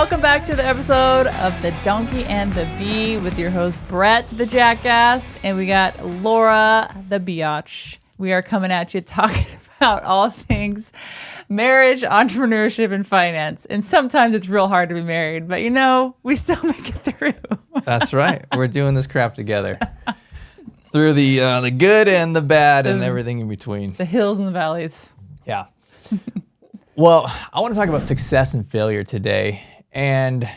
welcome back to the episode of The Donkey and the Bee with your host, Brett the Jackass, and we got Laura the Biatch. We are coming at you talking about all things marriage, entrepreneurship, and finance. And sometimes it's real hard to be married, but we still make it through. That's right. We're doing this crap together. Through the good and the bad and everything in between. The hills and the valleys. Yeah. Well, I want to talk about success and failure today. And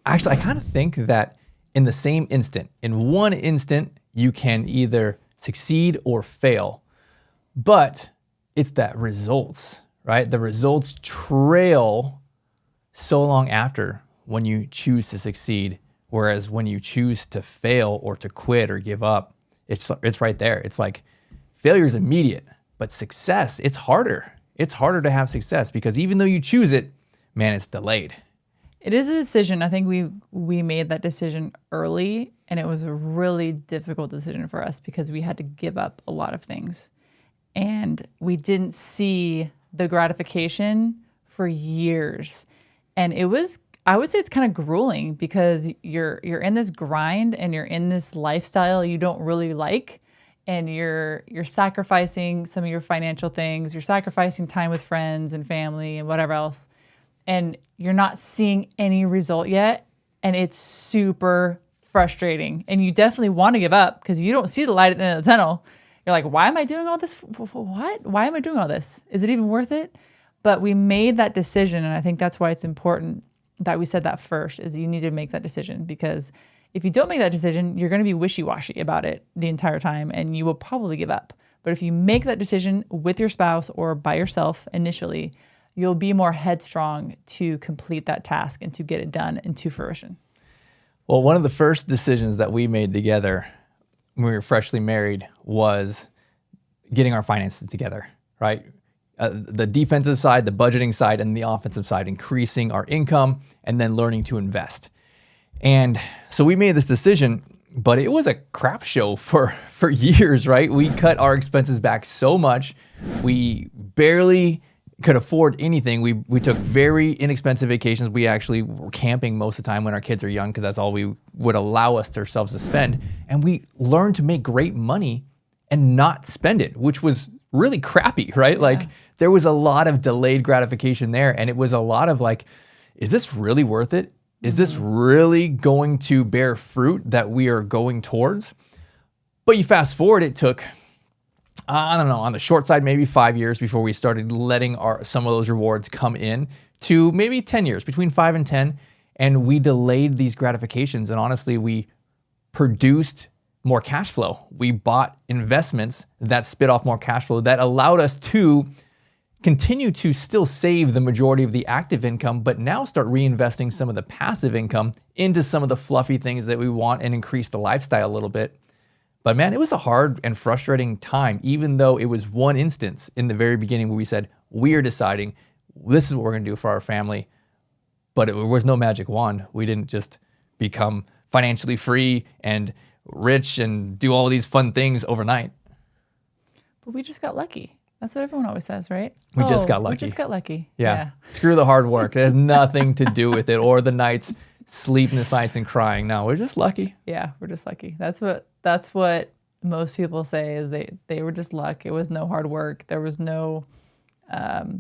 actually, I kind of think that in the same instant, in one instant, you can either succeed or fail. But it's that results, right? The results trail so long after when you choose to succeed. Whereas when you choose to fail or to quit or give up, it's right there. It's like failure is immediate, but success, it's harder. It's harder to have success because even though you choose it, man, it's delayed. It is a decision. I think we made that decision early, and it was a really difficult decision for us because we had to give up a lot of things. And we didn't see the gratification for years. And it was, I would say it's kind of grueling because you're in this grind and you're in this lifestyle you don't really like. And you're sacrificing some of your financial things. You're sacrificing time with friends and family and whatever else. And you're not seeing any result yet. And it's super frustrating. And you definitely want to give up because you don't see the light at the end of the tunnel. You're like, why am I doing all this? What? Why am I doing all this? Is it even worth it? But we made that decision. And I think that's why it's important that we said that first, is you need to make that decision, because if you don't make that decision, you're going to be wishy-washy about it the entire time and you will probably give up. But if you make that decision with your spouse or by yourself initially, you'll be more headstrong to complete that task and to get it done into fruition. Well, one of the first decisions that we made together when we were freshly married was getting our finances together, right? The defensive side, the budgeting side, and the offensive side, increasing our income and then learning to invest. And so we made this decision, but it was a crap show for years, right? We cut our expenses back so much. We barely could afford anything. We took very inexpensive vacations. We actually were camping most of the time when our kids are young because that's all we would allow ourselves to spend. And we learned to make great money and not spend it, which was really crappy, right? Yeah. Like there was a lot of delayed gratification there. And it was a lot of like, is this really worth it? Is this really going to bear fruit that we are going towards? But you fast forward, it took, I don't know, on the short side, maybe 5 years before we started letting some of those rewards come in, to maybe 10 years, between 5 and 10. And we delayed these gratifications. And honestly, we produced more cash flow. We bought investments that spit off more cash flow that allowed us to continue to still save the majority of the active income, but now start reinvesting some of the passive income into some of the fluffy things that we want and increase the lifestyle a little bit. But man, it was a hard and frustrating time, even though it was one instance in the very beginning where we said, we're deciding this is what we're gonna do for our family. But it was no magic wand. We didn't just become financially free and rich and do all these fun things overnight. But we just got lucky. That's what everyone always says, right? We just got lucky. We just got lucky. Yeah. Screw the hard work. It has nothing to do with it, or the nights, sleepless nights and crying. No, we're just lucky. Yeah, we're just lucky. That's what most people say, is they were just luck. It was no hard work. There was no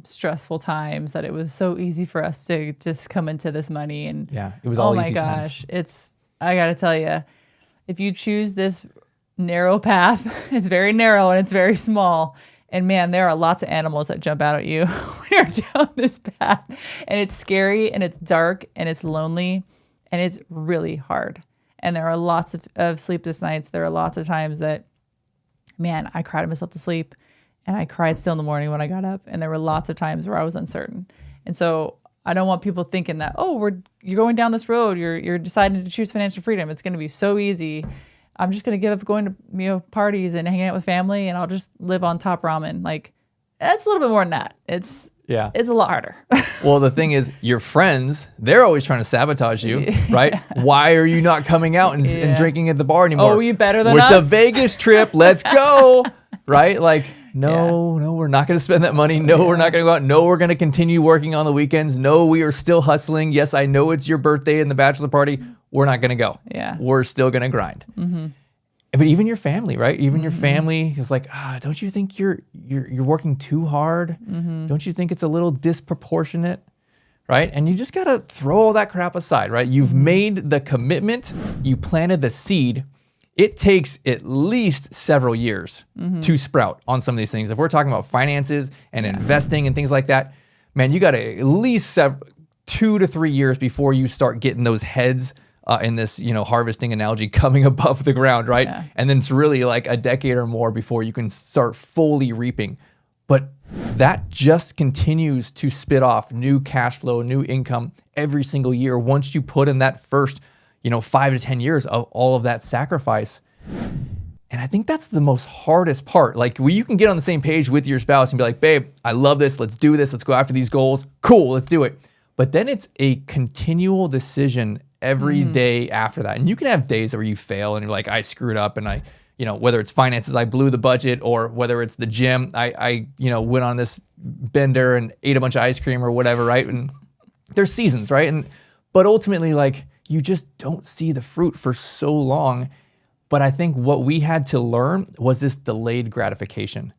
stressful times, that it was so easy for us to just come into this money. And yeah, it was all easy times. It's, I got to tell you, if you choose this narrow path, it's very narrow and it's very small. And man, there are lots of animals that jump out at you when you're down this path. And it's scary and it's dark and it's lonely and it's really hard. And there are lots of sleepless nights. There are lots of times that, man, I cried myself to sleep and I cried still in the morning when I got up. And there were lots of times where I was uncertain. And so I don't want people thinking that, you're going down this road, you're deciding to choose financial freedom, it's going to be so easy. I'm just going to give up going to parties and hanging out with family, and I'll just live on top ramen. Like, that's a little bit more than that. It's a lot harder. Well, the thing is, your friends, they're always trying to sabotage you, right? Why are you not coming out and drinking at the bar anymore? Oh, you better than us? It's a Vegas trip. Let's go, right? Like, No, we're not going to spend that money. No, we're not going to go out. No, we're going to continue working on the weekends. No, we are still hustling. Yes, I know it's your birthday and the bachelor party. We're not going to go. Yeah. We're still going to grind. But even your family, right? Even your family is like, don't you think you're working too hard? Don't you think it's a little disproportionate? Right? And you just got to throw all that crap aside, right? You've made the commitment, you planted the seed. It takes at least several years to sprout on some of these things. If we're talking about finances and investing and things like that, man, you got to at least 2 to 3 years before you start getting those heads in this, harvesting analogy coming above the ground, right? Yeah. And then it's really like a decade or more before you can start fully reaping. But that just continues to spit off new cash flow, new income every single year once you put in that first 5 to 10 years of all of that sacrifice. And I think that's the most hardest part. Like, you can get on the same page with your spouse and be like, babe, I love this. Let's do this. Let's go after these goals. Cool, let's do it. But then it's a continual decision every day after that. And you can have days where you fail and you're like, I screwed up, and I, whether it's finances, I blew the budget, or whether it's the gym, I went on this bender and ate a bunch of ice cream or whatever, right? And there's seasons, right? But ultimately, like, you just don't see the fruit for so long. But I think what we had to learn was this delayed gratification.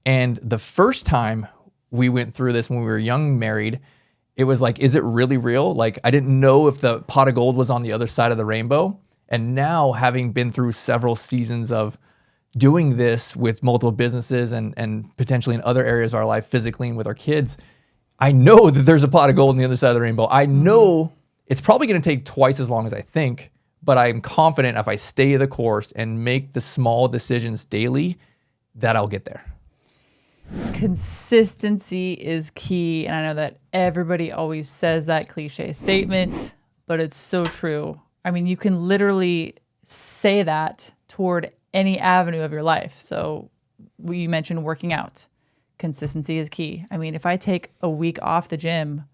And the first time we went through this when we were young, married, it was like, is it really real? Like, I didn't know if the pot of gold was on the other side of the rainbow. And now, having been through several seasons of doing this with multiple businesses and potentially in other areas of our life, physically and with our kids, I know that there's a pot of gold on the other side of the rainbow. I know it's probably going to take twice as long as I think, but I'm confident if I stay the course and make the small decisions daily, that I'll get there. Consistency is key. And I know that everybody always says that cliche statement, but it's so true. I mean, you can literally say that toward any avenue of your life. So you mentioned working out. Consistency is key. I mean, if I take a week off the gym,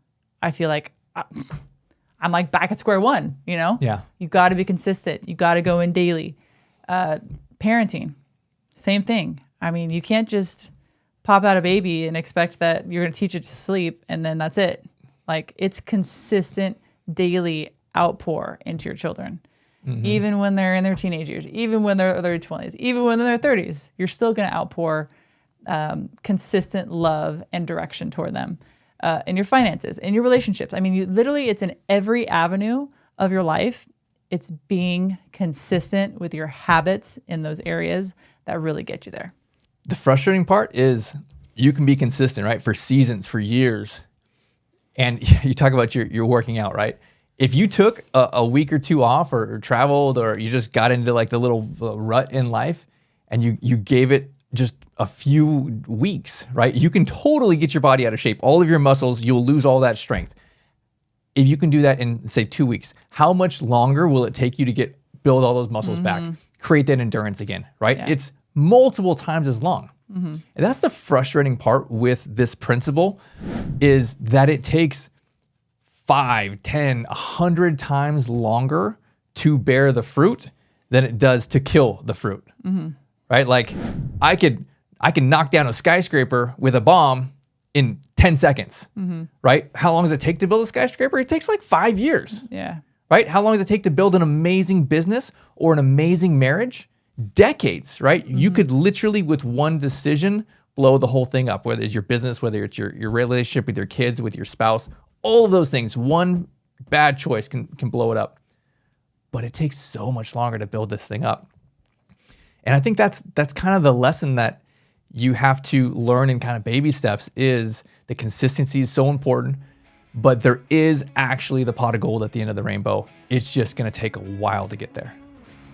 I feel like I'm like back at square one, Yeah. You got to be consistent. You got to go in daily. Parenting, same thing. I mean, you can't just pop out a baby and expect that you're going to teach it to sleep and then that's it. Like, it's consistent daily outpour into your children. Even when they're in their teenage years, even when they're in their 20s, even when they're in their 30s, you're still going to outpour consistent love and direction toward them. In your finances, in your relationships. I mean, it's in every avenue of your life. It's being consistent with your habits in those areas that really get you there. The frustrating part is you can be consistent, right? For seasons, for years. And you talk about your working out, right? If you took a week or two off or traveled, or you just got into like the little rut in life and you gave it just a few weeks, right? You can totally get your body out of shape. All of your muscles, you'll lose all that strength. If you can do that in, say, 2 weeks, how much longer will it take you to build all those muscles back, create that endurance again, right? Yeah. It's multiple times as long. And that's the frustrating part with this principle, is that it takes 5, 10, 100 times longer to bear the fruit than it does to kill the fruit. Right? Like, I can knock down a skyscraper with a bomb in 10 seconds, right? How long does it take to build a skyscraper? It takes like 5 years, Yeah. right? How long does it take to build an amazing business or an amazing marriage? Decades, right? You could literally, with one decision, blow the whole thing up, whether it's your business, whether it's your relationship with your kids, with your spouse, all of those things. One bad choice can blow it up. But it takes so much longer to build this thing up. And I think that's kind of the lesson that you have to learn in kind of baby steps, is the consistency is so important, but there is actually the pot of gold at the end of the rainbow. It's just going to take a while to get there.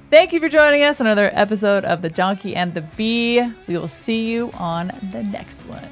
Thank you for joining us on another episode of The Donkey and the Bee. We will see you on the next one.